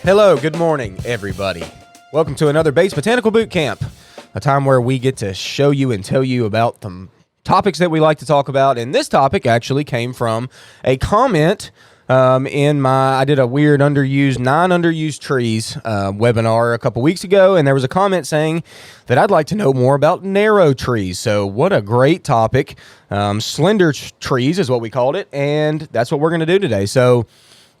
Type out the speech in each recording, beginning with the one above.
Hello, good morning, everybody. Welcome to another Base Botanical Bootcamp, a time where we get to show you and tell you about the topics that we like to talk about. And this topic actually came from a comment I did a weird nine underused trees webinar a couple weeks ago, and there was a comment saying that I'd like to know more about narrow trees. So what a great topic. Slender trees is what we called it, and that's what we're going to do today. So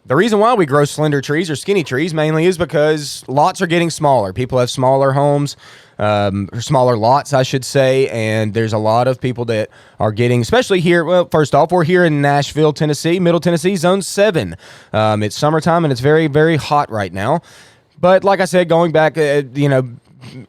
the reason why we grow slender trees or skinny trees mainly is because lots are getting smaller. People have smaller homes, or smaller lots, I should say, and there's a lot of people that are getting, especially here. Well, first off, we're here in Nashville, Tennessee, Middle Tennessee, Zone 7. It's summertime, and it's very, very hot right now. But like I said, going back,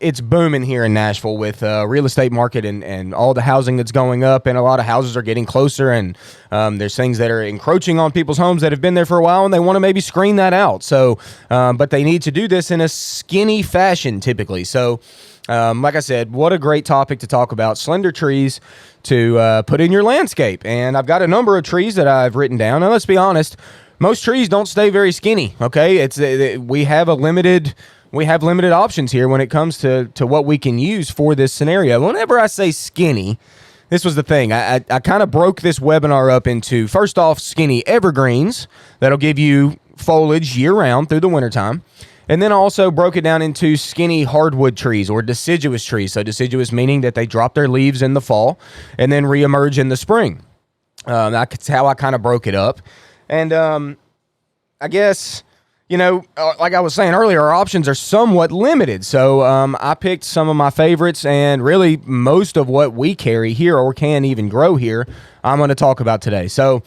it's booming here in Nashville with real estate market and all the housing that's going up, and a lot of houses are getting closer, and there's things that are encroaching on people's homes that have been there for a while, and they want to maybe screen that out. So, but they need to do this in a skinny fashion typically. So, like I said, what a great topic to talk about, slender trees to put in your landscape. And I've got a number of trees that I've written down. Now, let's be honest, most trees don't stay very skinny, okay? We have limited options here when it comes to what we can use for this scenario. Whenever I say skinny, this was the thing. I kind of broke this webinar up into, first off, skinny evergreens that'll give you foliage year-round through the wintertime. And then also broke it down into skinny hardwood trees or deciduous trees. So deciduous meaning that they drop their leaves in the fall and then reemerge in the spring. That's how I kind of broke it up. And I guess, like I was saying earlier, our options are somewhat limited. So I picked some of my favorites, and really most of what we carry here or can even grow here, I'm going to talk about today. So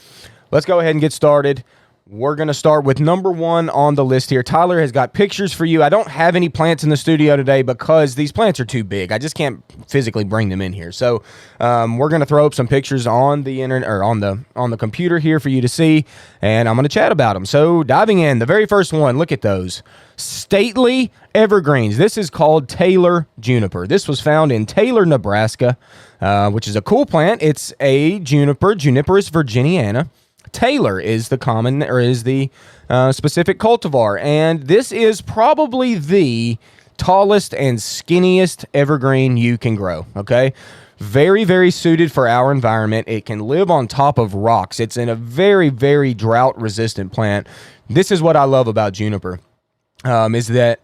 let's go ahead and get started. We're going to start with number one on the list here. Tyler has got pictures for you. I don't have any plants in the studio today because these plants are too big. I just can't physically bring them in here. So we're going to throw up some pictures on the internet or on the computer here for you to see, and I'm going to chat about them. So diving in, the very first one, look at those. Stately evergreens. This is called Taylor Juniper. This was found in Taylor, Nebraska, which is a cool plant. It's a juniper, Juniperus virginiana. Taylor is the common, or is the specific cultivar, and this is probably the tallest and skinniest evergreen you can grow, okay? Very, very suited for our environment. It can live on top of rocks. It's in a very, very drought-resistant plant. This is what I love about juniper, is that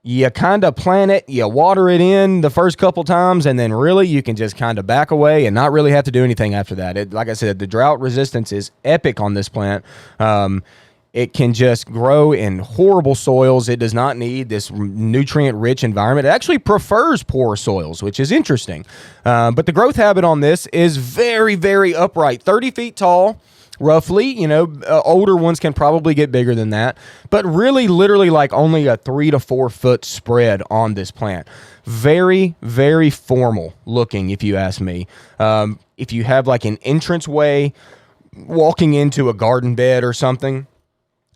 you kind of plant it, you water it in the first couple times, and then really you can just kind of back away and not really have to do anything after that. Like I said, the drought resistance is epic on this plant. It can just grow in horrible soils. It does not need this nutrient-rich environment. It actually prefers poor soils, which is interesting. But the growth habit on this is very, very upright, 30 feet tall. Roughly, older ones can probably get bigger than that, but really literally like only a 3 to 4 foot spread on this plant. Very, very formal looking, if you ask me. If you have like an entranceway walking into a garden bed or something,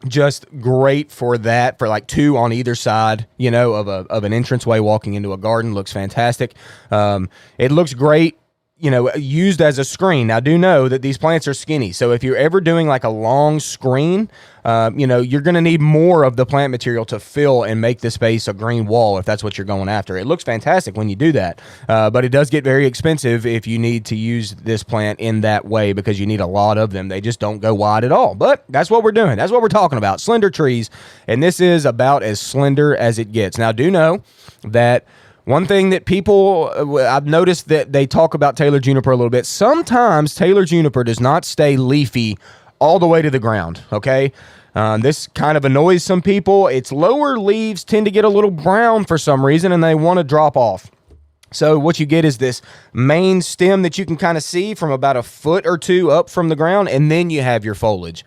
just great for that, for like 2 on either side, of an entranceway walking into a garden. Looks fantastic. It looks great, used as a screen. Now, do know that these plants are skinny, so if you're ever doing like a long screen, you're going to need more of the plant material to fill and make the space a green wall if that's what you're going after. It looks fantastic when you do that, but it does get very expensive if you need to use this plant in that way because you need a lot of them. They just don't go wide at all, but that's what we're doing. That's what we're talking about, slender trees, and this is about as slender as it gets. Now, do know that one thing that I've noticed that they talk about Taylor Juniper a little bit. Sometimes Taylor Juniper does not stay leafy all the way to the ground, okay? This kind of annoys some people. Its lower leaves tend to get a little brown for some reason, and they want to drop off. So what you get is this main stem that you can kind of see from about a foot or 2 up from the ground, and then you have your foliage.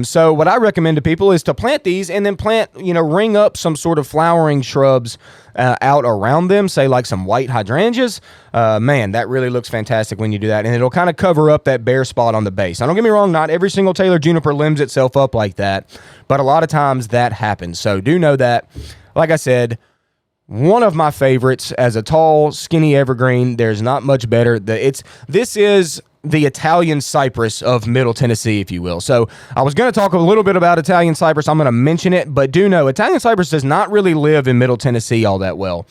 So what I recommend to people is to plant these and then ring up some sort of flowering shrubs out around them, say like some white hydrangeas. Man, that really looks fantastic when you do that, and it'll kind of cover up that bare spot on the base. Now, don't get me wrong, not every single Taylor Juniper limbs itself up like that, but a lot of times that happens. So do know that, like I said, one of my favorites as a tall, skinny evergreen. There's not much better. This is the Italian cypress of Middle Tennessee, if you will. So I was going to talk a little bit about Italian cypress. I'm going to mention it, but do know Italian cypress does not really live in Middle Tennessee all that well,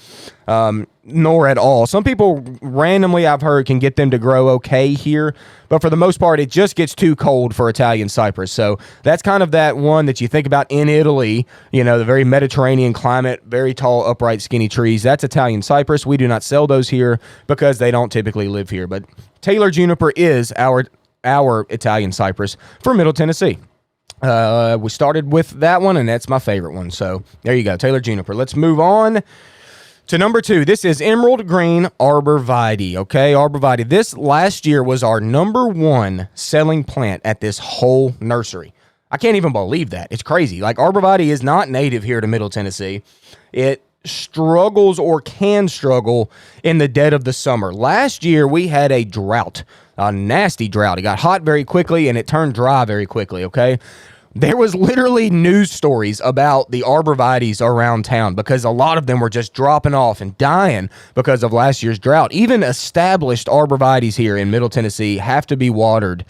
nor at all. Some people randomly, I've heard, can get them to grow okay here, but for the most part, it just gets too cold for Italian cypress. So that's kind of that one that you think about in Italy, you know, the very Mediterranean climate, very tall, upright, skinny trees. That's Italian cypress. We do not sell those here because they don't typically live here, but Taylor Juniper is our Italian cypress for Middle Tennessee. We started with that one, and that's my favorite one. So there you go, Taylor Juniper. Let's move on to number 2. This is Emerald Green Arborvitae. Okay, Arborvitae. This last year was our number 1 selling plant at this whole nursery. I can't even believe that. It's crazy. Like, Arborvitae is not native here to Middle Tennessee. It struggles or can struggle in the dead of the summer. Last year, we had a drought, a nasty drought. It got hot very quickly, and it turned dry very quickly, okay? There was literally news stories about the arborvitaes around town because a lot of them were just dropping off and dying because of last year's drought. Even established arborvitaes here in Middle Tennessee have to be watered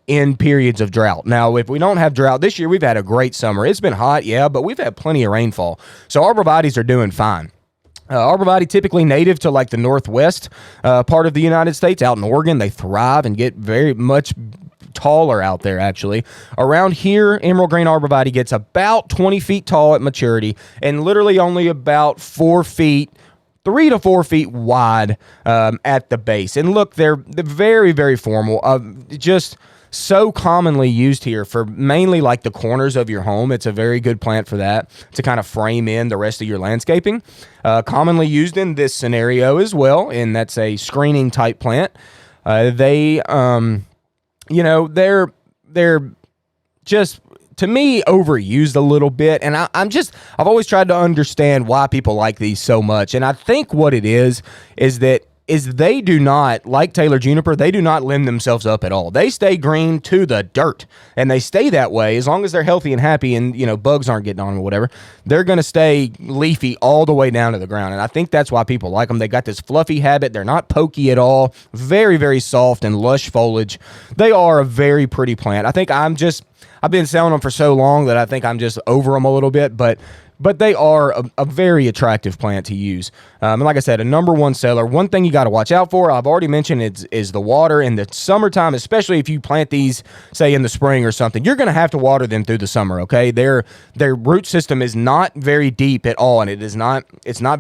in periods of drought. Now, if we don't have drought this year, we've had a great summer. It's been hot, yeah, but we've had plenty of rainfall. So arborvitaes are doing fine. Arborvitae typically native to like the northwest part of the United States. Out in Oregon, they thrive and get very much taller out there, actually. Around here, Emerald Green Arborvitae gets about 20 feet tall at maturity and literally only about 4 feet, 3 to 4 feet wide at the base. And look, they're very, very formal. Just so commonly used here for mainly like the corners of your home. It's a very good plant for that, to kind of frame in the rest of your landscaping. Commonly used in this scenario as well, and that's a screening type plant. They're just, to me, overused a little bit, and I've always tried to understand why people like these so much. And I think what it is that they do not, like Taylor Juniper, they do not limb themselves up at all. They stay green to the dirt, and they stay that way as long as they're healthy and happy and, bugs aren't getting on them or whatever. They're going to stay leafy all the way down to the ground, and I think that's why people like them. They got this fluffy habit. They're not pokey at all. Very, very soft and lush foliage. They are a very pretty plant. I think I've been selling them for so long that I think I'm just over them a little bit, but they are a very attractive plant to use. And like I said, a number 1 seller. One thing you got to watch out for, I've already mentioned, is the water in the summertime, especially if you plant these, say, in the spring or something. You're going to have to water them through the summer, okay? Their root system is not very deep at all, and it's not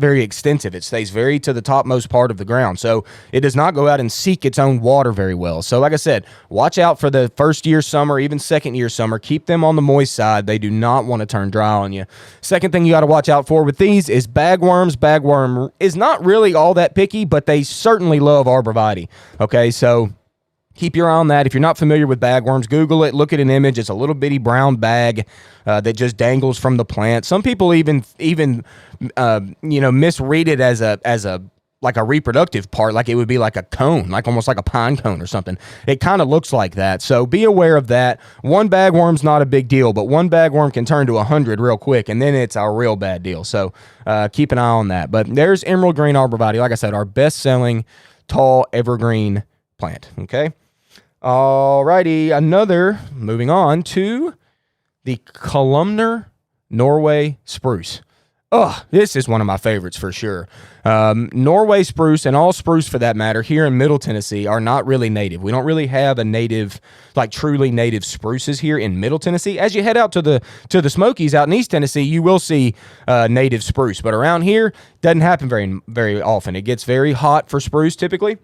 very extensive. It stays very to the topmost part of the ground, so it does not go out and seek its own water very well. So like I said, watch out for the first year summer, even second year summer. Keep them on the moist side. They do not want to turn dry on you. Second thing you got to watch out for with these is bagworms. Bagworm is not really all that picky, but they certainly love Arborvitae. Okay, so keep your eye on that. If you're not familiar with bagworms, Google it. Look at an image. It's a little bitty brown bag that just dangles from the plant. Some people even misread it as a like a reproductive part, like it would be like a cone, like almost like a pine cone or something. It kind of looks like that. So be aware of that. One bagworm's not a big deal, but one bagworm can turn to 100 real quick, and then it's a real bad deal. So keep an eye on that. But there's Emerald Green Arborvitae. Like I said, our best-selling tall evergreen plant. Okay. All righty. Moving on to the Columnar Norway Spruce. Oh, this is one of my favorites for sure. Norway spruce, and all spruce for that matter, here in Middle Tennessee are not really native. We don't really have a native, like truly native spruces here in Middle Tennessee. As you head out to the Smokies out in East Tennessee, you will see native spruce. But around here, doesn't happen very, very often. It gets very hot for spruce typically,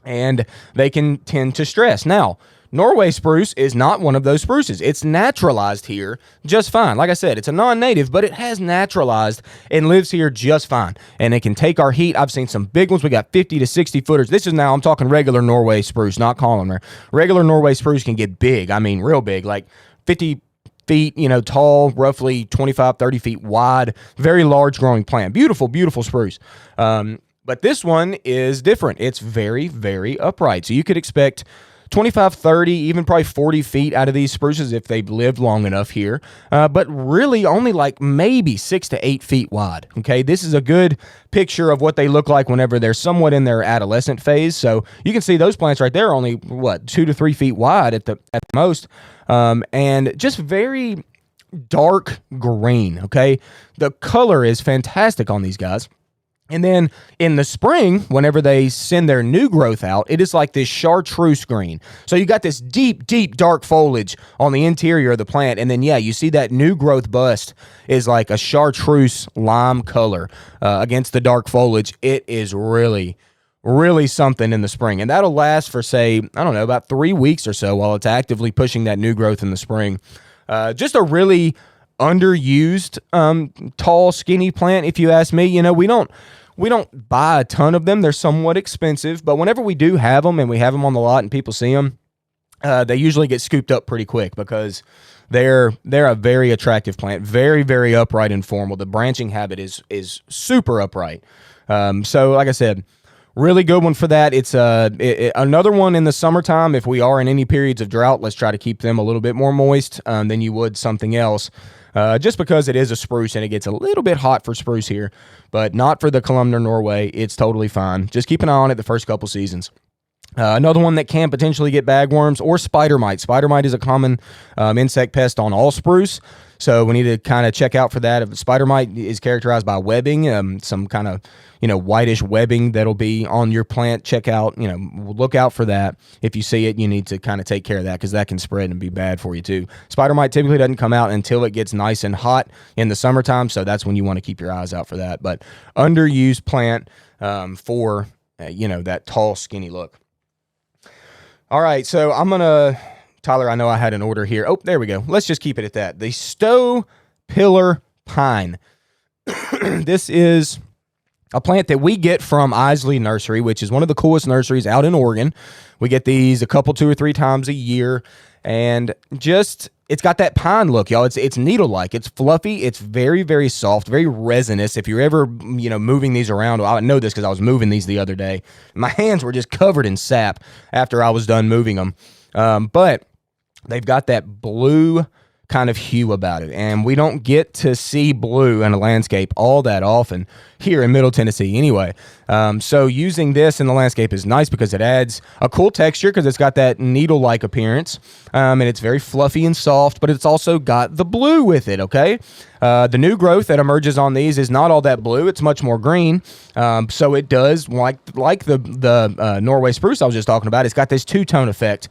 and they can tend to stress. Now, Norway spruce is not one of those spruces. It's naturalized here just fine. Like I said, it's a non-native, but it has naturalized and lives here just fine. And it can take our heat. I've seen some big ones. We got 50 to 60 footers. This is now, I'm talking regular Norway spruce, not Columnar. Regular Norway spruce can get big. I mean, real big, like 50 feet, tall, roughly 25, 30 feet wide. Very large growing plant. Beautiful, beautiful spruce. But this one is different. It's very, very upright. So you could expect 25, 30, even probably 40 feet out of these spruces if they've lived long enough here, but really only like maybe 6 to 8 feet wide. Okay, this is a good picture of what they look like whenever they're somewhat in their adolescent phase. So you can see those plants right there are only, what, 2 to 3 feet wide at the most, and just very dark green. Okay, the color is fantastic on these guys. And then in the spring, whenever they send their new growth out, it is like this chartreuse green. So you got this deep, deep, dark foliage on the interior of the plant. And then, yeah, you see that new growth bust is like a chartreuse lime color against the dark foliage. It is really, really something in the spring. And that'll last for, say, I don't know, about 3 weeks or so while it's actively pushing that new growth in the spring. Just a really underused tall skinny plant, if you ask me. You know, we don't buy a ton of them. They're somewhat expensive, but whenever we do have them and we have them on the lot and people see them, they usually get scooped up pretty quick because they're a very attractive plant, very, very upright and formal. The branching habit is super upright. So like I said, really good one for that. It's another one in the summertime. If we are in any periods of drought, let's try to keep them a little bit more moist than you would something else. Just because it is a spruce and it gets a little bit hot for spruce here, but not for the Columnar Norway. It's totally fine. Just keep an eye on it the first couple seasons. Another one that can potentially get bagworms or spider mite. Spider mite is a common insect pest on all spruce, so we need to kind of check out for that. If spider mite is characterized by webbing, some kind of whitish webbing that'll be on your plant. Check out, look out for that. If you see it, you need to kind of take care of that because that can spread and be bad for you too. Spider mite typically doesn't come out until it gets nice and hot in the summertime, so that's when you want to keep your eyes out for that. But underused plant for that tall, skinny look. All right, so Tyler, I know I had an order here. Oh, there we go. Let's just keep it at that. The Stowe pillar pine. This is a plant that we get from Isley Nursery, which is one of the coolest nurseries out in Oregon. We get these a couple, 2 or 3 times a year, and it's got that pine look, y'all. It's needle-like. It's fluffy. It's very, very soft, very resinous. If you're ever, moving these around, I know this because I was moving these the other day. My hands were just covered in sap after I was done moving them. But they've got that blue kind of hue about it, and we don't get to see blue in a landscape all that often here in Middle Tennessee anyway. So using this in the landscape is nice because it adds a cool texture because it's got that needle-like appearance, and it's very fluffy and soft, but it's also got the blue with it, okay? The new growth that emerges on these is not all that blue. It's much more green. So it does, like the Norway spruce I was just talking about, it's got this two-tone effect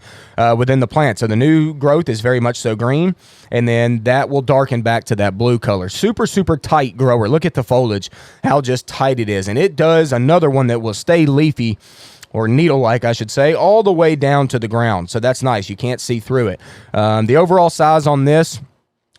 within the plant. So the new growth is very much so green, and then that will darken back to that blue color. Super, super tight grower. Look at the foliage, how just tight it is. And it does another one that will stay leafy, or needle-like, I should say, all the way down to the ground. So that's nice. You can't see through it. The overall size on this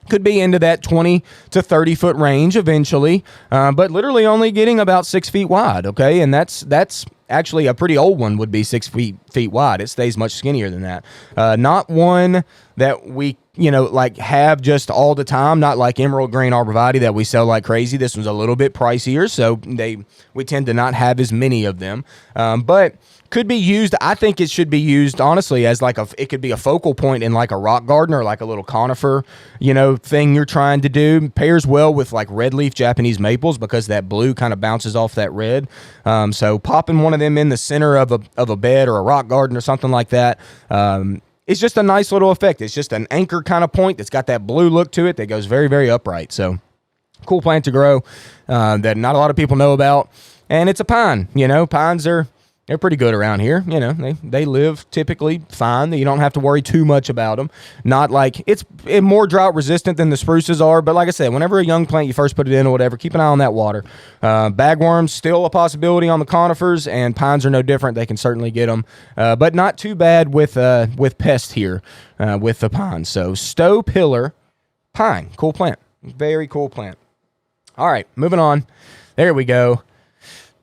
could be into that 20 to 30 foot range eventually, but literally only getting about 6 feet wide, okay? And that's actually a pretty old one would be 6 feet wide. It stays much skinnier than that. Not one that we, have just all the time, not like emerald green Arborvitae that we sell like crazy. This one's a little bit pricier, so we tend to not have as many of them, but could be used. I think it should be used honestly as it could be a focal point in like a rock garden or like a little conifer, thing you're trying to do. Pairs well with like red leaf Japanese maples because that blue kind of bounces off that red. So popping one of them in the center of a bed or a rock garden or something like that, it's just a nice little effect. It's just an anchor kind of point that's got that blue look to it that goes very, very upright. So cool plant to grow that not a lot of people know about. And it's a pine. Pines they're pretty good around here. They live typically fine. You don't have to worry too much about them. Not like it's more drought resistant than the spruces are. But like I said, whenever a young plant, you first put it in or whatever, keep an eye on that water. Bagworms, still a possibility on the conifers, and pines are no different. They can certainly get them. But not too bad with pests here with the pines. So Stowe pillar pine. Cool plant. Very cool plant. All right, moving on. There we go.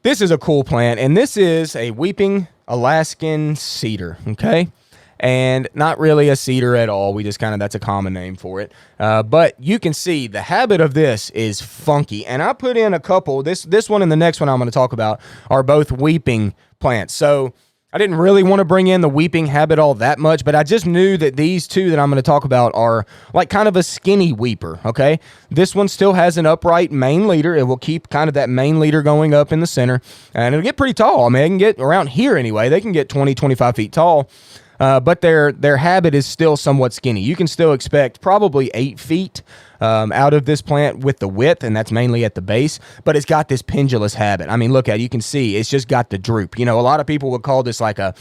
This is a cool plant, and this is a weeping Alaskan cedar, okay? And not really a cedar at all. We just that's a common name for it. But you can see the habit of this is funky. And I put in a couple. This one and the next one I'm going to talk about are both weeping plants. So I didn't really want to bring in the weeping habit all that much, but I just knew that these two that I'm going to talk about are like kind of a skinny weeper, okay? This one still has an upright main leader. It will keep kind of that main leader going up in the center, and it'll get pretty tall. I mean, they can get around here anyway. They can get 20, 25 feet tall, but their habit is still somewhat skinny. You can still expect probably 8 feet out of this plant with the width, and that's mainly at the base, but it's got this pendulous habit. I mean, look at it. You can see it's just got the droop. You know, a lot of people would call this like a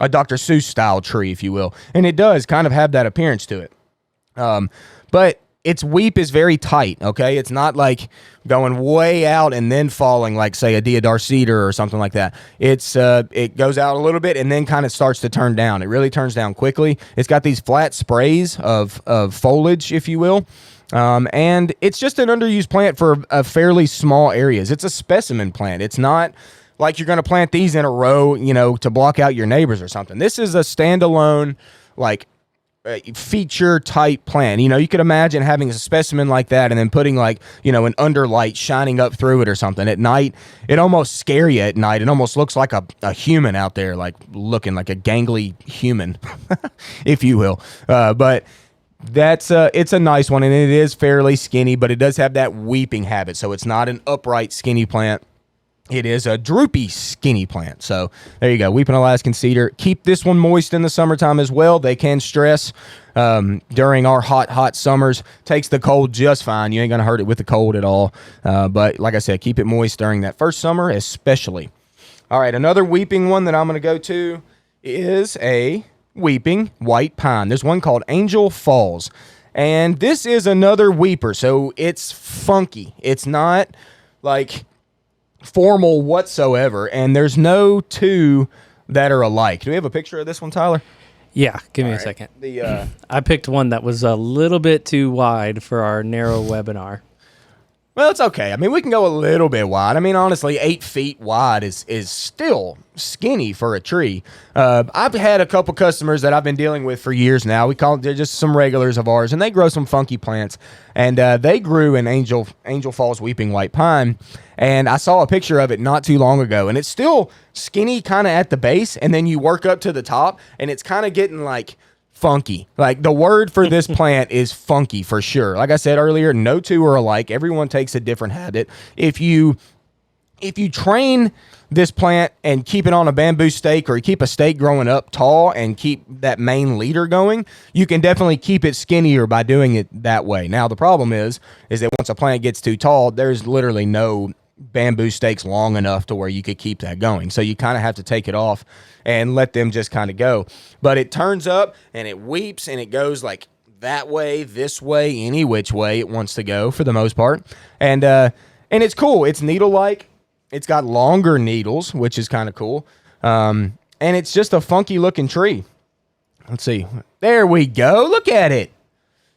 Dr. Seuss style tree, if you will, and it does kind of have that appearance to it. But its weep is very tight, okay? It's not like going way out and then falling like, say, a deodar cedar or something like that. It goes out a little bit and then kind of starts to turn down. It really turns down quickly. It's got these flat sprays of foliage, if you will. And it's just an underused plant for a fairly small areas. It's a specimen plant. It's not like you're going to plant these in a row, you know, to block out your neighbors or something. This is a standalone, like, feature type plant. You know, you could imagine having a specimen like that and then putting like, you know, an underlight shining up through it or something at night. It almost scare you at night. It almost looks like a human out there, like looking like a gangly human, if you will. But it's a nice one, and it is fairly skinny, but it does have that weeping habit. So it's not an upright skinny plant. It is a droopy, skinny plant. So there you go, weeping Alaskan cedar. Keep this one moist in the summertime as well. They can stress during our hot summers. Takes the cold just fine. You ain't going to hurt it with the cold at all. But like I said, keep it moist during that first summer especially. All right, another weeping one that I'm going to go to is a weeping white pine. There's one called Angel Falls. And this is another weeper. So it's funky. It's not like formal whatsoever, and there's no two that are alike. Do we have a picture of this one, Tyler? Yeah, give me a second. I picked one that was a little bit too wide for our narrow webinar. Well, it's okay. I mean, we can go a little bit wide. I mean, honestly, 8 feet wide is still skinny for a tree. I've had a couple customers that I've been dealing with for years now. They're just some regulars of ours, and they grow some funky plants. And they grew an Angel Falls weeping white pine, and I saw a picture of it not too long ago, and it's still skinny kind of at the base, and then you work up to the top, and it's kind of getting like funky. Like the word for this plant is funky for sure. Like I said earlier, no two are alike. Everyone takes a different habit. If you train this plant and keep it on a bamboo stake, or you keep a stake growing up tall and keep that main leader going, you can definitely keep it skinnier by doing it that way. Now, the problem is that once a plant gets too tall, there's literally no bamboo stakes long enough to where you could keep that going. So you kind of have to take it off and let them just kind of go. But it turns up and it weeps and it goes like that way, this way, any which way it wants to go for the most part. And it's cool. It's needle-like. It's got longer needles, which is kind of cool. And it's just a funky looking tree. Let's see. There we go. Look at it.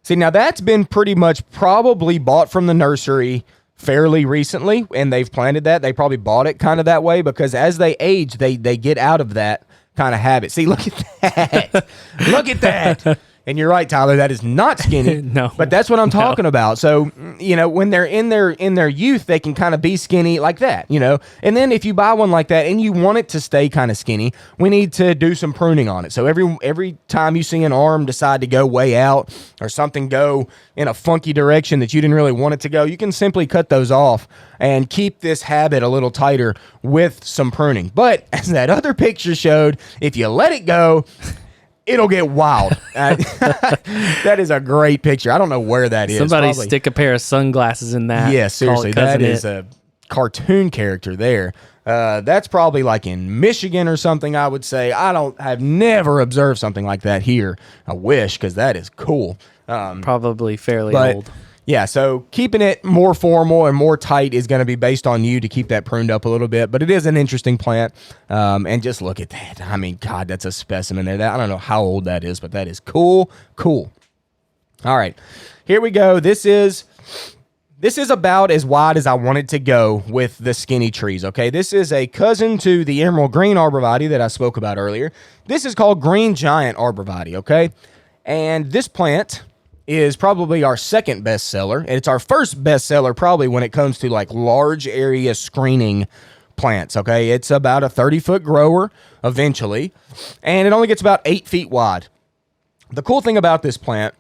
See, now that's been pretty much probably bought from the nursery fairly recently, and they've planted that. They probably bought it kind of that way because as they age, they get out of that kind of habit. See, look at that. Look at that. And you're right, Tyler, that is not skinny. No. But that's what I'm talking about. So, you know, when they're in their youth, they can kind of be skinny like that, you know. And then if you buy one like that and you want it to stay kind of skinny, we need to do some pruning on it. So every time you see an arm decide to go way out or something go in a funky direction that you didn't really want it to go, you can simply cut those off and keep this habit a little tighter with some pruning. But as that other picture showed, if you let it go, it'll get wild. That is a great picture. I don't know where that is. Somebody stick a pair of sunglasses in that. Yeah, seriously. That is a cartoon character there. That's probably like in Michigan or something, I would say. I've never observed something like that here. I wish, because that is cool. Probably fairly old. Yeah, so keeping it more formal and more tight is going to be based on you to keep that pruned up a little bit. But it is an interesting plant. And just look at that. I mean, God, that's a specimen there. I don't know how old that is, but that is cool. Cool. All right, here we go. This is about as wide as I wanted to go with the skinny trees, okay? This is a cousin to the emerald green Arborvitae that I spoke about earlier. This is called green giant Arborvitae, okay? And this plant is probably our second bestseller, and it's our first bestseller probably when it comes to like large area screening plants, okay? It's about a 30-foot grower eventually, and it only gets about 8 feet wide. The cool thing about this plant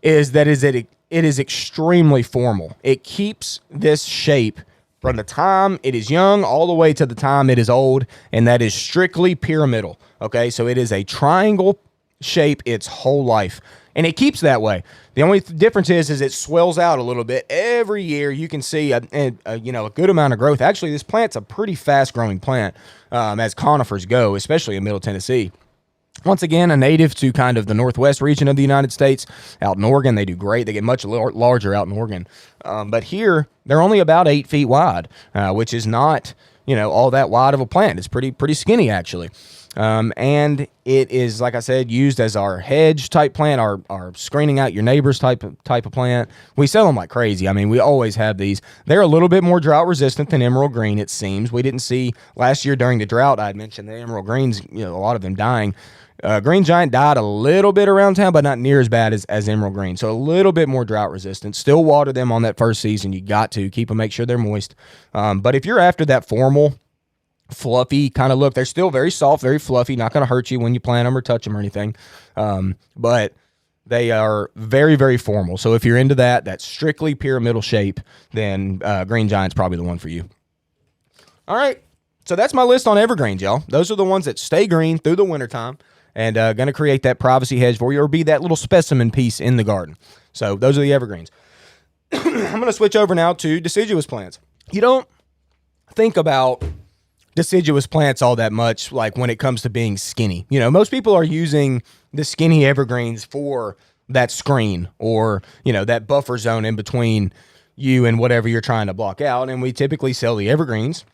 is that it is extremely formal. It keeps this shape from the time it is young all the way to the time it is old, and that is strictly pyramidal, okay? So it is a triangle shape its whole life, and it keeps that way. The only difference is it swells out a little bit every year. You can see a good amount of growth. Actually, this plant's a pretty fast-growing plant as conifers go, especially in Middle Tennessee. Once again, a native to kind of the northwest region of the United States. Out in Oregon, they do great. They get much larger out in Oregon. But here, they're only about 8 feet wide, which is not, all that wide of a plant. It's pretty skinny, actually. And it is, like I said, used as our hedge type plant, our screening out your neighbors type of plant. We sell them like crazy. I mean, we always have these. They're a little bit more drought resistant than emerald green, it seems. We didn't see last year during the drought, I had mentioned the emerald greens, a lot of them dying. Green giant died a little bit around town, but not near as bad as emerald green. So a little bit more drought resistant. Still water them on that first season. You got to keep them, make sure they're moist. But if you're after that formal, fluffy kind of look, they're still very soft, very fluffy, not going to hurt you when you plant them or touch them or anything. But they are very, very formal. So if you're into that strictly pyramidal shape, then green giant's probably the one for you. All right. So that's my list on evergreens, y'all. Those are the ones that stay green through the wintertime and going to create that privacy hedge for you or be that little specimen piece in the garden. So those are the evergreens. I'm going to switch over now to deciduous plants. You don't think about deciduous plants all that much, like when it comes to being skinny. Most people are using the skinny evergreens for that screen or, that buffer zone in between you and whatever you're trying to block out. And we typically sell the evergreens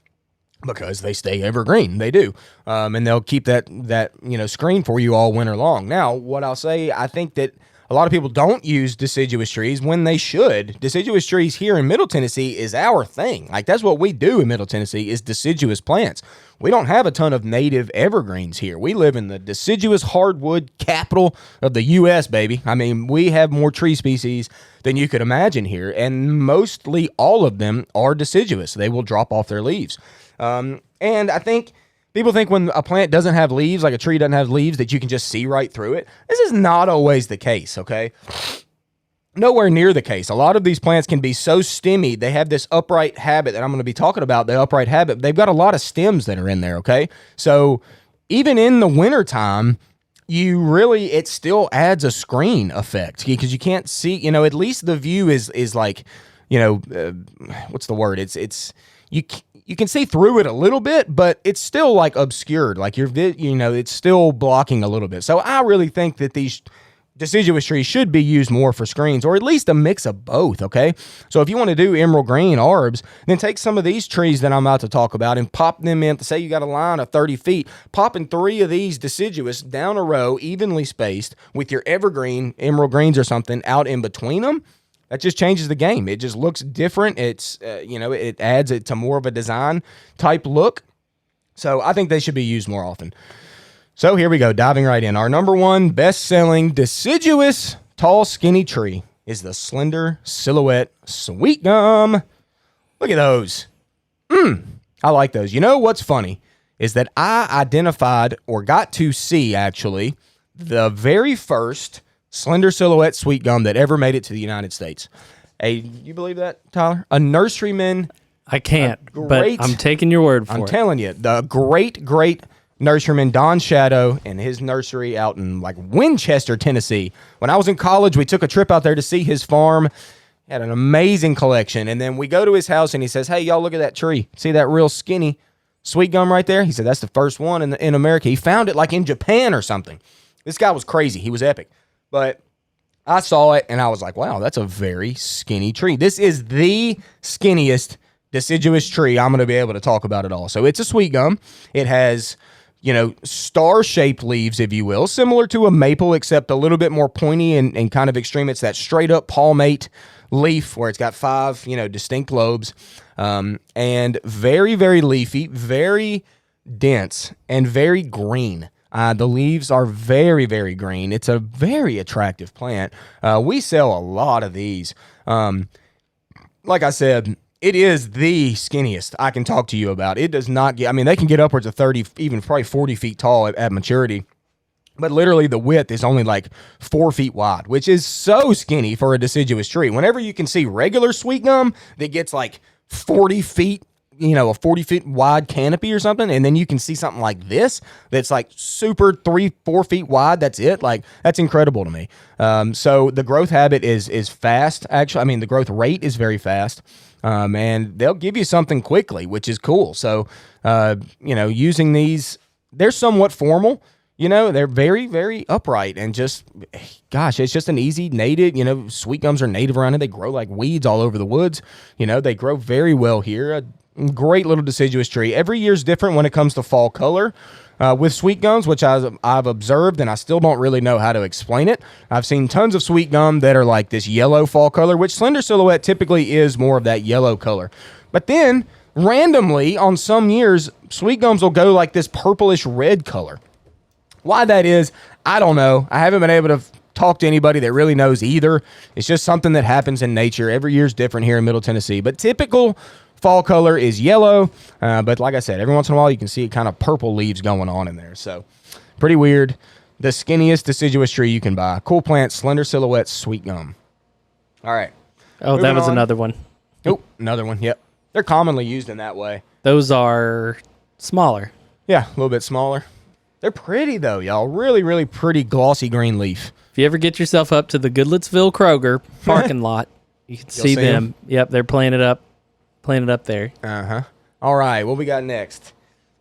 because they stay evergreen. They do. And they'll keep that screen for you all winter long. Now, what I'll say, I think that a lot of people don't use deciduous trees when they should. Deciduous trees here in Middle Tennessee is our thing. Like, that's what we do in Middle Tennessee is deciduous plants. We don't have a ton of native evergreens here. We live in the deciduous hardwood capital of the U.S., baby. I mean, we have more tree species than you could imagine here, and mostly all of them are deciduous. They will drop off their leaves. And I think people think when a plant doesn't have leaves, like a tree doesn't have leaves, that you can just see right through it. This is not always the case, okay? Nowhere near the case. A lot of these plants can be so stemmy. They have this upright habit that I'm going to be talking about, the upright habit. They've got a lot of stems that are in there, okay? So even in the wintertime, it still adds a screen effect because you can't see, at least the view is like, what's the word? You can see through it a little bit, but it's still like obscured. Like it's still blocking a little bit. So I really think that these deciduous trees should be used more for screens, or at least a mix of both, okay? So if you want to do emerald green arbs, then take some of these trees that I'm about to talk about and pop them in. Say you got a line of 30 feet, popping 3 of these deciduous down a row, evenly spaced, with your evergreen, emerald greens or something out in between them. That just changes the game. It just looks different. It's, it adds it to more of a design type look. So I think they should be used more often. So here we go, diving right in. Our number one best-selling deciduous tall skinny tree is the Slender Silhouette Sweetgum. Look at those. I like those. You know what's funny is that I identified or got to see, actually, the very first Slender Silhouette Sweetgum that ever made it to the United States. You believe that, Tyler? A nurseryman. I can't, but I'm taking your word for it. I'm telling you, the great nurseryman Don Shadow and his nursery out in like Winchester, Tennessee. When I was in college, we took a trip out there to see his farm. He had an amazing collection. And then we go to his house and he says, "Hey, y'all, look at that tree. See that real skinny Sweetgum right there?" He said, "That's the first one in America." He found it like in Japan or something. This guy was crazy. He was epic. But I saw it and I was like, wow, that's a very skinny tree. This is the skinniest deciduous tree I'm going to be able to talk about at all. So it's a Sweetgum. It has, star-shaped leaves, if you will, similar to a maple, except a little bit more pointy and kind of extreme. It's that straight-up palmate leaf where it's got 5, distinct lobes, and very, very leafy, very dense, and very green. The leaves are very, very green. It's a very attractive plant. We sell a lot of these. Like I said, it is the skinniest I can talk to you about. It does not get, I mean, they can get upwards of 30, even probably 40 feet tall at maturity. But literally the width is only like 4 feet wide, which is so skinny for a deciduous tree. Whenever you can see regular sweetgum that gets like 40 feet, you know, a 40 feet wide canopy or something, and then you can see something like this that's like super 3-4 feet wide. That's it. Like, that's incredible to me. So the growth habit is fast. Actually, I mean, the growth rate is very fast. And they'll give you something quickly, which is cool. So, you know, using these, they're somewhat formal. You know, they're very, very upright and just, gosh, it's just an easy native, you know, sweetgums are native around here. They grow like weeds all over the woods. You know, they grow very well here. A great little deciduous tree. Every year's different when it comes to fall color with sweetgums, which I've observed, and I still don't really know how to explain it. I've seen tons of sweetgum that are like this yellow fall color, which slender silhouette typically is more of that yellow color. But then randomly on some years, sweetgums will go like this purplish red color. Why that is, I don't know. I haven't been able to talk to anybody that really knows either. It's just something that happens in nature. Every year's different here in Middle Tennessee. But typical fall color is yellow. But like I said, every once in a while you can see kind of purple leaves going on in there. So pretty weird. The skinniest deciduous tree you can buy. Cool plant, slender silhouette, sweetgum. All right. Oh, that was another one. Oh, another one. Yep. They're commonly used in that way. Those are smaller. Yeah, a little bit smaller. They're pretty, though, y'all. Really, really pretty glossy green leaf. If you ever get yourself up to the Goodlettsville Kroger parking lot, you can see them. Yep, they're playing it up there. Uh-huh. All right, what we got next?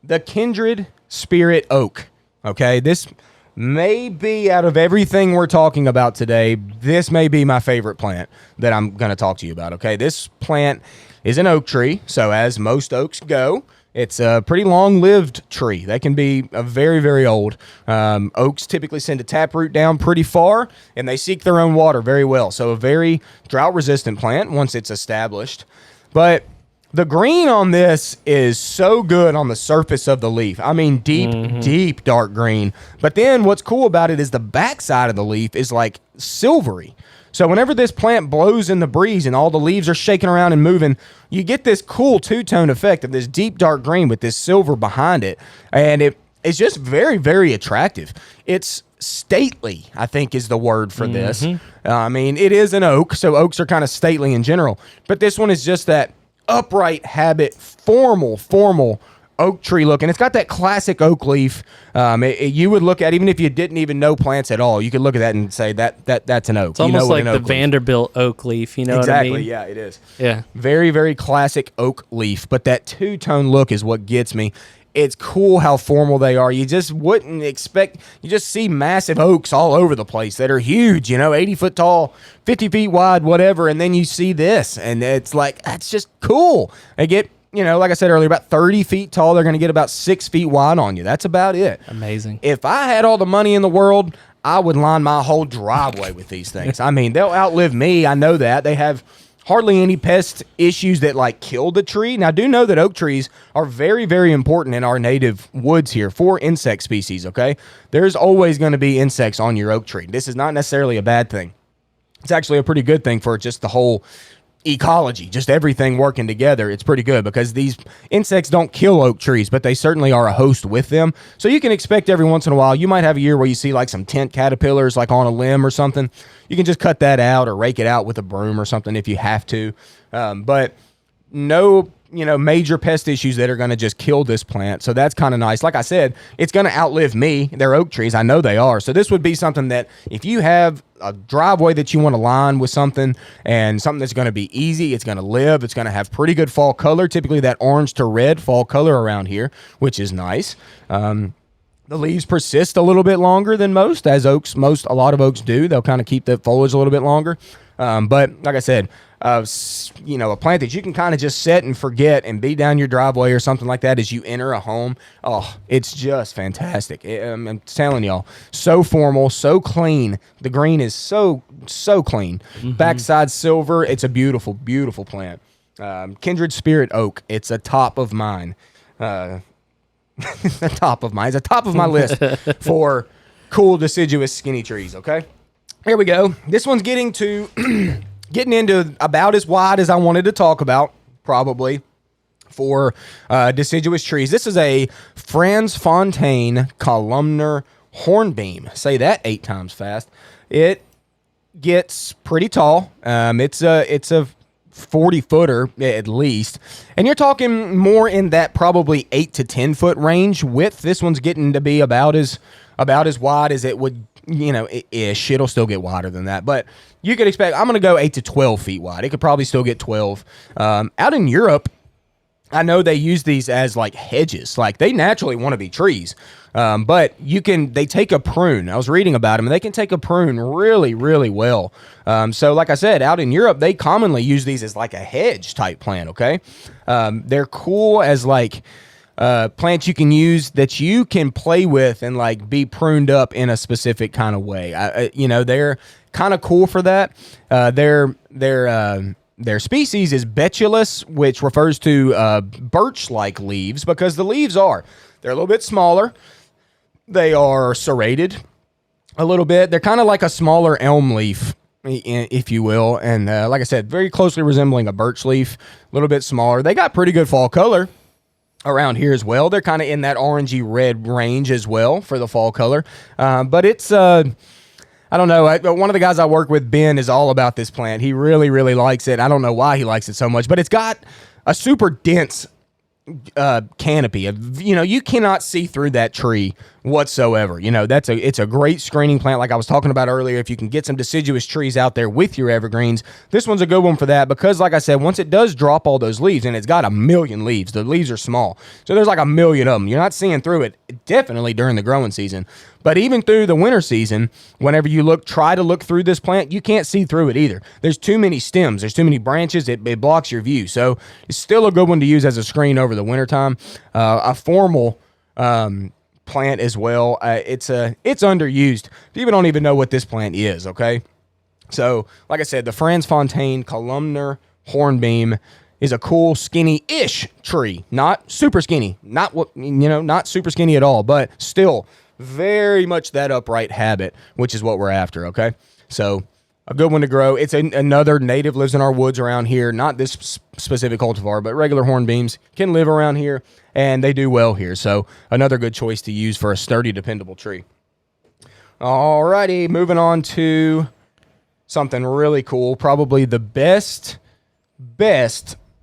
The Kindred Spirit Oak. Okay, this may be, out of everything we're talking about today, this may be my favorite plant that I'm going to talk to you about, okay? This plant is an oak tree, so as most oaks go, it's a pretty long-lived tree. They can be very, very old. Oaks typically send a taproot down pretty far, and they seek their own water very well. So a very drought-resistant plant once it's established. But the green on this is so good on the surface of the leaf. I mean, deep, deep dark green. But then what's cool about it is the backside of the leaf is like silvery. So whenever this plant blows in the breeze and all the leaves are shaking around and moving, you get this cool two-tone effect of this deep dark green with this silver behind it. And it's just very, very attractive. It's stately, I think is the word for this. I mean, it is an oak, so oaks are kind of stately in general. But this one is just that upright habit, formal oak tree look, and it's got that classic oak leaf. You would look at, even if you didn't even know plants at all, you could look at that and say that's an oak. It's almost like the Vanderbilt oak leaf, you know what I mean? Exactly, yeah, it is. Yeah. Very, very classic oak leaf, but that two-tone look is what gets me. It's cool how formal they are. You just wouldn't expect, you just see massive oaks all over the place that are huge, 80 foot tall, 50 feet wide, whatever, and then you see this, and it's like, that's just cool. They get, like I said earlier, about 30 feet tall. They're going to get about 6 feet wide on you. That's about it. Amazing. If I had all the money in the world, I would line my whole driveway with these things. I mean, they'll outlive me. I know that. They have hardly any pest issues that kill the tree. Now, I do know that oak trees are very, very important in our native woods here for insect species, okay? There's always going to be insects on your oak tree. This is not necessarily a bad thing. It's actually a pretty good thing for just the whole ecology, just everything working together. It's pretty good because these insects don't kill oak trees, but they certainly are a host with them. So you can expect every once in a while, you might have a year where you see some tent caterpillars on a limb or something. You can just cut that out or rake it out with a broom or something if you have to. But no, major pest issues that are going to just kill this plant. So that's kind of nice. Like I said, it's going to outlive me. They're oak trees. I know they are. So this would be something that if you have a driveway that you want to line with something and something that's going to be easy, it's going to live, it's going to have pretty good fall color, typically that orange to red fall color around here, which is nice. The leaves persist a little bit longer than most, as a lot of oaks do. They'll kind of keep the foliage a little bit longer. But like I said, a plant that you can kind of just set and forget and be down your driveway or something like that as you enter a home. Oh, it's just fantastic. I'm telling y'all, so formal, so clean. The green is so clean. Backside silver. It's a beautiful, beautiful plant. Kindred Spirit Oak. It's a top of mine. It's a top of my list for cool deciduous skinny trees. Okay, here we go. This one's getting into about as wide as I wanted to talk about. probably, for deciduous trees. This is a Franz Fontaine columnar hornbeam. Say that 8 times fast. It gets pretty tall. It's a 40-footer at least, and you're talking more in that probably 8 to 10 foot range width. This one's getting to be about as wide as it would, ish. It'll still get wider than that, but you could expect, I'm going to go 8 to 12 feet wide. It could probably still get 12. Out in Europe, I know they use these as like hedges. Like they naturally want to be trees. But they take a prune. I was reading about them, and they can take a prune really, really well. So like I said, out in Europe, they commonly use these as like a hedge type plant, okay? They're cool as like plants you can use that you can play with and like be pruned up in a specific kind of way. They're kind of cool for that. Their species is Betulus, which refers to birch-like leaves, because the leaves they're a little bit smaller. They are serrated a little bit. They're kind of like a smaller elm leaf, if you will. And like I said, very closely resembling a birch leaf, a little bit smaller. They got pretty good fall color around here as well. They're kind of in that orangey red range as well for the fall color. But it's, I don't know. One of the guys I work with, Ben, is all about this plant. He really, really likes it. I don't know why he likes it so much, but it's got a super dense canopy. You cannot see through that tree whatsoever. It's a great screening plant, like I was talking about earlier. If you can get some deciduous trees out there with your evergreens, this one's a good one for that, because like I said, once it does drop all those leaves, and it's got 1 million leaves, the leaves are small, so there's like 1 million of them. You're not seeing through it, definitely during the growing season, but even through the winter season, whenever you try to look through this plant, you can't see through it either. There's too many stems, there's too many branches, it blocks your view. So it's still a good one to use as a screen over the wintertime. A formal plant as well. It's underused. People don't even know what this plant is, okay? So, like I said, the Franz Fontaine columnar hornbeam is a cool, skinny-ish tree. Not super skinny. Not super skinny at all, but still very much that upright habit, which is what we're after, okay? So, a good one to grow. It's another native, lives in our woods around here. Not this specific cultivar, but regular hornbeams can live around here, and they do well here. So another good choice to use for a sturdy, dependable tree. Alrighty, moving on to something really cool. Probably the best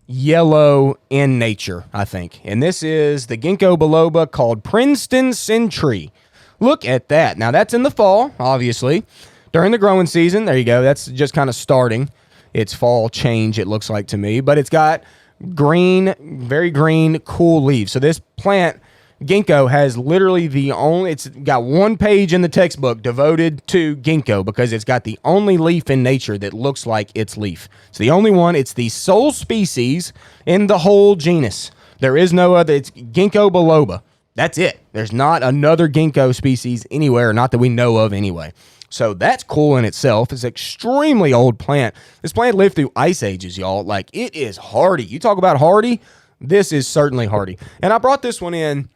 yellow in nature, I think. And this is the Ginkgo biloba called Princeton Sentry. Look at that. Now that's in the fall, obviously. During the growing season, there you go. That's just kind of starting its fall change, it looks like to me. But it's got green, very green, cool leaves. So this plant, Ginkgo, has literally it's got 1 page in the textbook devoted to Ginkgo, because it's got the only leaf in nature that looks like its leaf. It's the only one. It's the sole species in the whole genus. There is no other. It's Ginkgo biloba. That's it. There's not another Ginkgo species anywhere, not that we know of anyway. So that's cool in itself. It's an extremely old plant. This plant lived through ice ages, y'all. Like, it is hardy. You talk about hardy, this is certainly hardy. And I brought this one in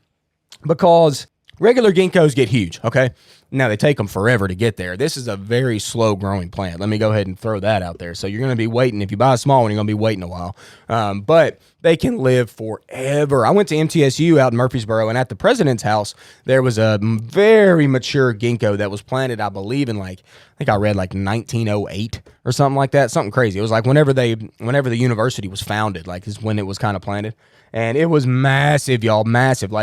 because regular ginkgos get huge, okay? Now, they take them forever to get there. This is a very slow-growing plant. Let me go ahead and throw that out there. So you're going to be waiting. If you buy a small one, you're going to be waiting a while. But they can live forever. I went to MTSU out in Murfreesboro, and at the president's house, there was a very mature ginkgo that was planted, I believe, in I think I read 1908 or something like that. Something crazy. It was like whenever the university was founded, is when it was kind of planted. And it was massive, y'all, massive.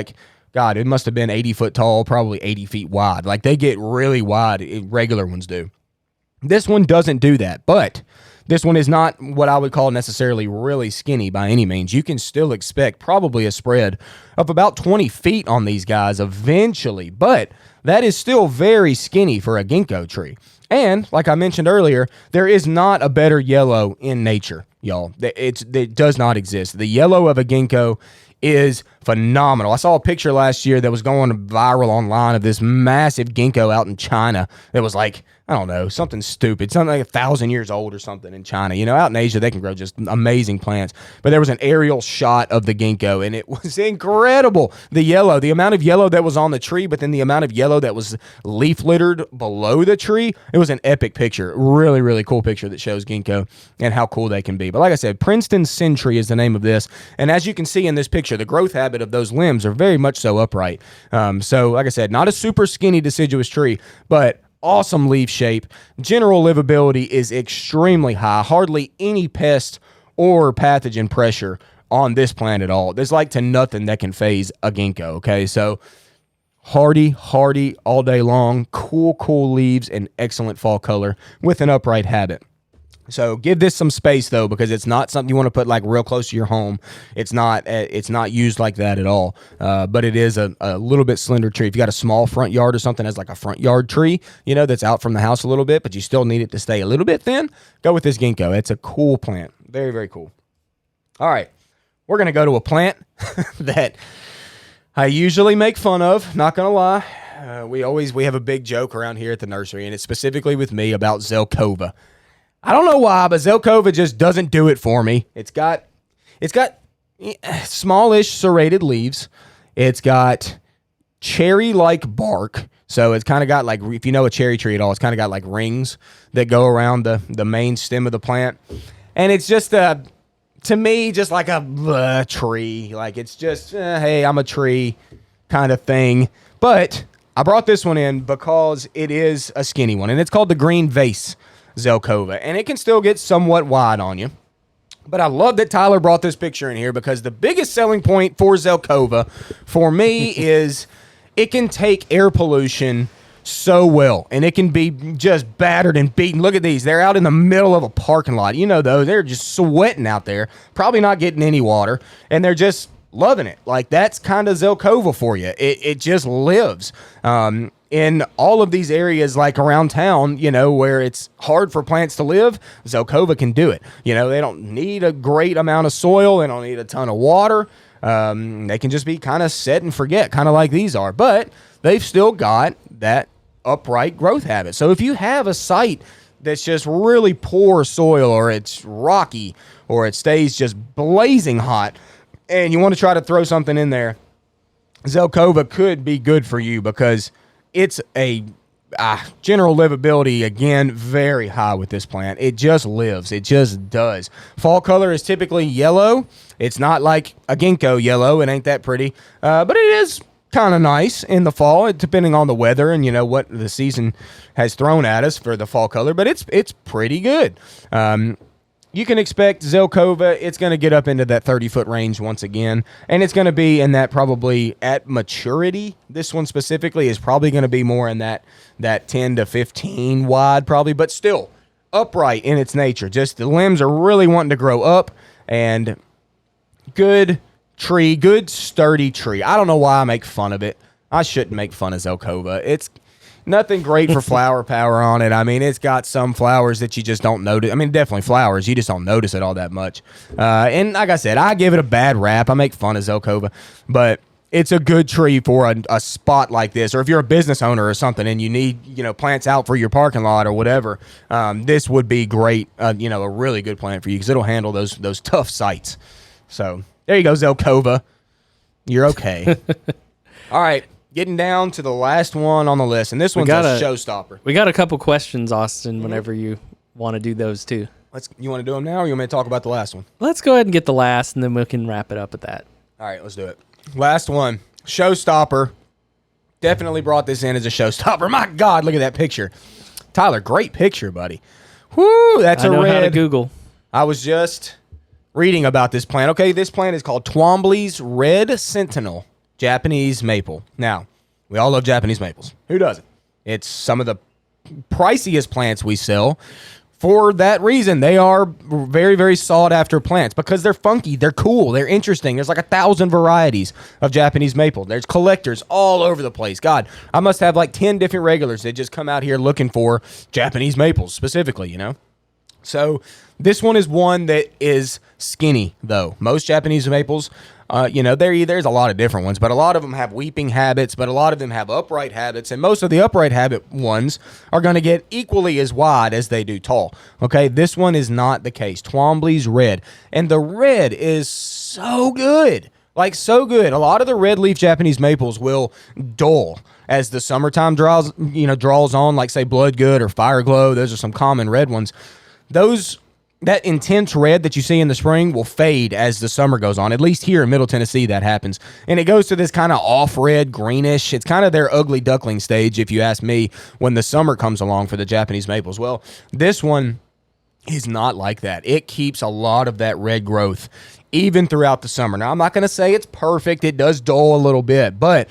God, it must have been 80 foot tall, probably 80 feet wide. They get really wide, regular ones do. This one doesn't do that, but this one is not what I would call necessarily really skinny by any means. You can still expect probably a spread of about 20 feet on these guys eventually, but that is still very skinny for a ginkgo tree. And, like I mentioned earlier, there is not a better yellow in nature, y'all. It does not exist. The yellow of a ginkgo is phenomenal. I saw a picture last year that was going viral online of this massive ginkgo out in China that was I don't know, something stupid, something like 1,000 years old or something in China. Out in Asia, they can grow just amazing plants. But there was an aerial shot of the ginkgo, and it was incredible. The amount of yellow that was on the tree, but then the amount of yellow that was leaf littered below the tree, it was an epic picture. Really, really cool picture that shows ginkgo and how cool they can be. But like I said, Princeton Sentry is the name of this. And as you can see in this picture, the growth habit of those limbs are very much so upright. So like I said, not a super skinny deciduous tree, but awesome leaf shape. General livability is extremely high. Hardly any pest or pathogen pressure on this plant at all. There's like to nothing that can phase a ginkgo, okay? So hardy all day long, cool leaves, and excellent fall color with an upright habit. So give this some space though, because it's not something you want to put like real close to your home. It's not used like that at all. But it is a little bit slender tree. If you got a small front yard or something as like a front yard tree, that's out from the house a little bit, but you still need it to stay a little bit thin, go with this ginkgo. It's a cool plant. Very, very cool. All right. We're going to go to a plant that I usually make fun of, not going to lie. We have a big joke around here at the nursery, and it's specifically with me about Zelkova. I don't know why, but Zelkova just doesn't do it for me. It's got smallish serrated leaves. It's got cherry-like bark. So it's kind of got like, if you know a cherry tree at all, it's kind of got like rings that go around the main stem of the plant. And it's just, to me, just like a tree. Like it's just, hey, I'm a tree kind of thing. But I brought this one in because it is a skinny one, and it's called the green vase Zelkova, and it can still get somewhat wide on you. But I love that Tyler brought this picture in here, because the biggest selling point for Zelkova for me is it can take air pollution so well, and it can be just battered and beaten. Look at these. They're out in the middle of a parking lot. Though, they're just sweating out there, probably not getting any water, and they're just loving it. Like, that's kind of Zelkova for you. It just lives. In all of these areas, like around town, where it's hard for plants to live, Zelkova can do it. They don't need a great amount of soil. They don't need a ton of water. They can just be kind of set and forget, kind of like these are. But they've still got that upright growth habit. So if you have a site that's just really poor soil, or it's rocky, or it stays just blazing hot, and you want to try to throw something in there, Zelkova could be good for you, because it's a general livability, again, very high with this plant. It just lives. It just does. Fall color is typically yellow. It's not like a ginkgo yellow. It ain't that pretty. But it is kind of nice in the fall, depending on the weather and, what the season has thrown at us for the fall color. But it's pretty good. You can expect Zelkova, it's going to get up into that 30-foot range once again, and it's going to be in that, probably at maturity. This one specifically is probably going to be more in that 10 to 15 wide probably, but still upright in its nature. Just the limbs are really wanting to grow up, and good tree, good sturdy tree. I don't know why I make fun of it. I shouldn't make fun of Zelkova. It's nothing great for flower power on it. I mean, it's got some flowers that you just don't notice. I mean, definitely flowers. You just don't notice it all that much. And like I said, I give it a bad rap. I make fun of Zelkova. But it's a good tree for a spot like this. Or if you're a business owner or something and you need, plants out for your parking lot or whatever, this would be great, a really good plant for you, because it'll handle those tough sites. So there you go, Zelkova. You're okay. All right. Getting down to the last one on the list, and this one's a showstopper. We got a couple questions, Austin, whenever you want to do those too. You want to do them now, or you want me to talk about the last one? Let's go ahead and get the last, and then we can wrap it up at that. All right, let's do it. Last one, showstopper. Definitely brought this in as a showstopper. My God, look at that picture. Tyler, great picture, buddy. Whoo, that's a red. I know how to Google. I was just reading about this plant. Okay, this plant is called Twombly's Red Sentinel Japanese Maple. Now, we all love Japanese maples. Who doesn't? It's some of the priciest plants we sell. For that reason, they are very, very sought after plants, because they're funky, they're cool, they're interesting. There's like 1,000 varieties of Japanese maple. There's collectors all over the place. God, I must have like 10 different regulars that just come out here looking for Japanese maples specifically, So this one is one that is skinny, though. Most Japanese maples There's a lot of different ones, but a lot of them have weeping habits, but a lot of them have upright habits, and most of the upright habit ones are going to get equally as wide as they do tall. Okay, this one is not the case. Twombly's red, and the red is so good. Like, so good. A lot of the red leaf Japanese maples will dull as the summertime draws on, like, say, Bloodgood or Fireglow. Those are some common red ones. That intense red that you see in the spring will fade as the summer goes on. At least here in Middle Tennessee, that happens. And it goes to this kind of off-red, greenish. It's kind of their ugly duckling stage, if you ask me, when the summer comes along for the Japanese maples. Well, this one is not like that. It keeps a lot of that red growth even throughout the summer. Now, I'm not going to say it's perfect. It does dull a little bit, but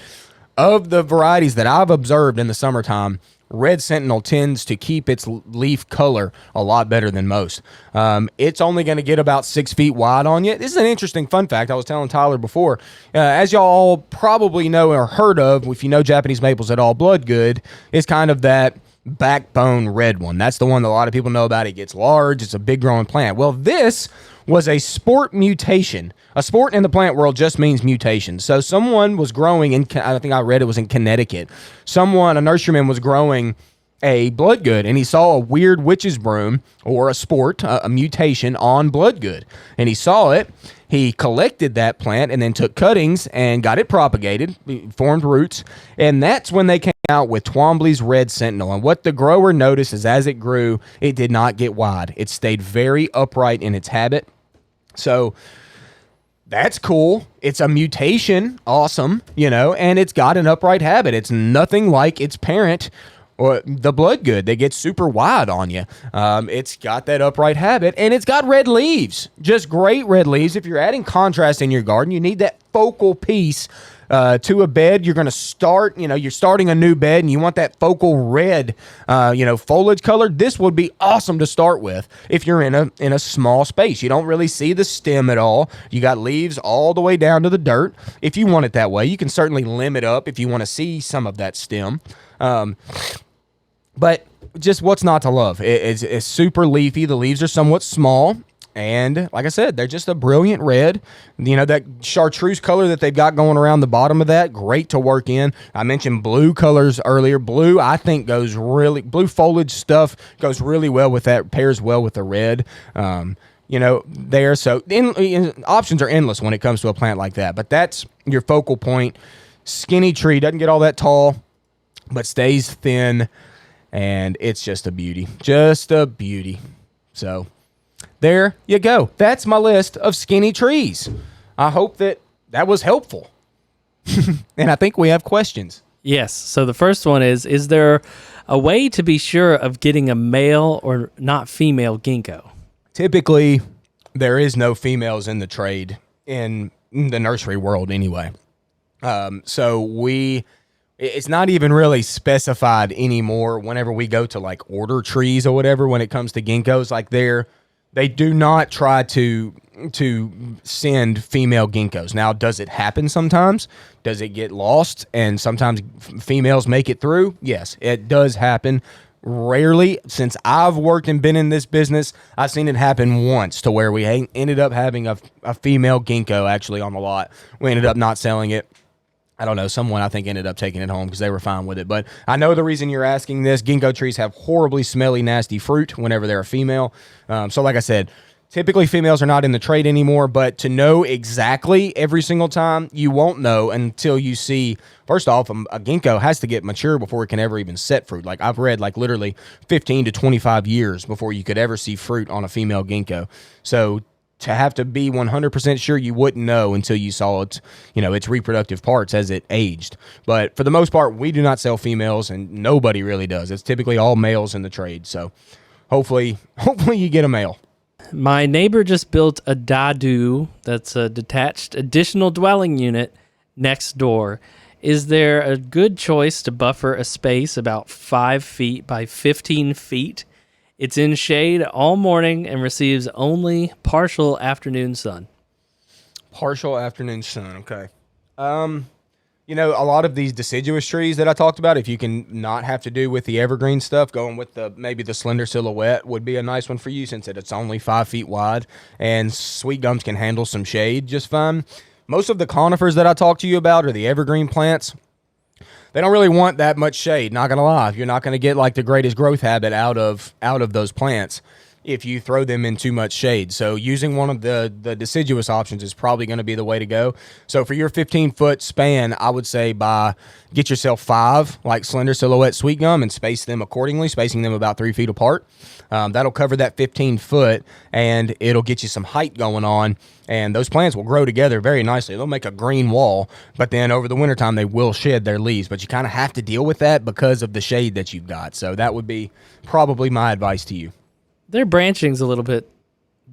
of the varieties that I've observed in the summertime, Red Sentinel tends to keep its leaf color a lot better than most. It's only going to get about 6 feet wide on you. This is an interesting fun fact I was telling Tyler before. As y'all probably know or heard of, if you know Japanese maples at all, Bloodgood is kind of that backbone red one. That's the one that a lot of people know about. It gets large. It's a big growing plant. Well, this was a sport mutation. A sport in the plant world just means mutation. So someone was growing I think I read it was in Connecticut. A nurseryman was growing a Bloodgood, and he saw a weird witch's broom or a sport, a mutation on Bloodgood. And he saw it. He collected that plant and then took cuttings and got it propagated, formed roots, and that's when they came out with Twombly's Red Sentinel. And what the grower noticed is as it grew, it did not get wide. It stayed very upright in its habit. So that's cool. It's a mutation. Awesome. And it's got an upright habit. It's nothing like its parent or the Bloodgood. They get super wide on you. It's got that upright habit, and it's got red leaves. Just great red leaves. If you're adding contrast in your garden, you need that focal piece to a bed. You're going to start, you're starting a new bed and you want that focal red, foliage color. This would be awesome to start with if you're in a small space. You don't really see the stem at all. You got leaves all the way down to the dirt. If you want it that way, you can certainly limit up if you want to see some of that stem. But just what's not to love? It's super leafy. The leaves are somewhat small. And like I said, they're just a brilliant red. That chartreuse color that they've got going around the bottom of that, great to work in. I mentioned blue colors earlier. Blue, I think, blue foliage stuff goes really well with that, pairs well with the red. There. So options are endless when it comes to a plant like that. But that's your focal point. Skinny tree, doesn't get all that tall, but stays thin. And it's just a beauty. Just a beauty. So there you go. That's my list of skinny trees. I hope that was helpful. And I think we have questions. Yes. So the first one is there a way to be sure of getting a male or not female ginkgo? Typically, there is no females in the trade in the nursery world anyway. It's not even really specified anymore whenever we go to like order trees or whatever when it comes to ginkgos. Like they do not try to send female ginkgos. Now, does it happen sometimes? Does it get lost and sometimes females make it through? Yes, it does happen. Rarely. Since I've worked and been in this business, I've seen it happen once to where we ended up having a female ginkgo actually on the lot. We ended up not selling it. I don't know, someone I think ended up taking it home because they were fine with it. But I know the reason you're asking this. Ginkgo trees have horribly smelly, nasty fruit whenever they're a female. So like I said, typically females are not in the trade anymore, but to know exactly every single time, you won't know until you see, first off, a ginkgo has to get mature before it can ever even set fruit. Like I've read like literally 15 to 25 years before you could ever see fruit on a female ginkgo. So to have to be 100% sure, you wouldn't know until you saw its reproductive parts as it aged. But for the most part, we do not sell females, and nobody really does. It's typically all males in the trade. So hopefully you get a male. My neighbor just built a dadu, that's a detached additional dwelling unit, next door. Is there a good choice to buffer a space about 5 feet by 15 feet? It's in shade all morning and receives only partial afternoon sun. Partial afternoon sun, okay. A lot of these deciduous trees that I talked about, if you can not have to do with the evergreen stuff, going with maybe the slender silhouette would be a nice one for you since it's only 5 feet wide, and Sweetgums can handle some shade just fine. Most of the conifers that I talk to you about are the evergreen plants. They don't really want that much shade, not going to lie. You're not going to get like the greatest growth habit out of those plants if you throw them in too much shade. So using one of the deciduous options is probably going to be the way to go. So for your 15-foot span, I would say get yourself 5 like slender silhouette sweetgum and space them accordingly, spacing them about 3 feet apart. That'll cover that 15-foot, and it'll get you some height going on. And those plants will grow together very nicely. They'll make a green wall, but then over the wintertime, they will shed their leaves. But you kind of have to deal with that because of the shade that you've got. So that would be probably my advice to you. Their branching's a little bit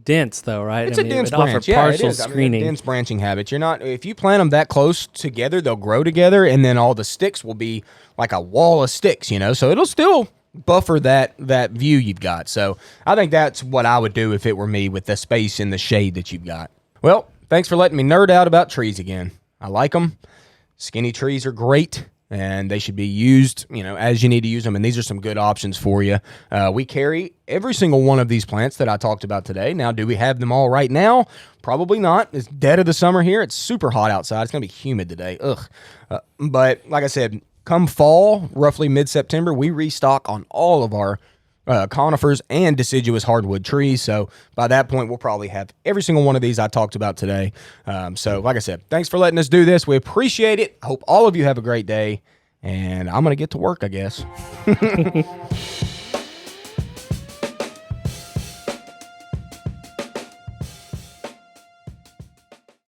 dense, though, right? It's a dense branch. Yeah, it is. Screening. Dense branching habits. If you plant them that close together, they'll grow together, and then all the sticks will be like a wall of sticks, So it'll still buffer that view you've got. So I think that's what I would do if it were me with the space and the shade that you've got. Well, thanks for letting me nerd out about trees again. I like them. Skinny trees are great, and they should be used, as you need to use them. And these are some good options for you. We carry every single one of these plants that I talked about today. Now, do we have them all right now? Probably not. It's dead of the summer here. It's super hot outside. It's going to be humid today. Ugh. But like I said, come fall, roughly mid-September, we restock on all of our conifers and deciduous hardwood trees. So by that point, we'll probably have every single one of these I talked about today. So like I said, thanks for letting us do this. We appreciate it. I hope all of you have a great day, and I'm going to get to work, I guess.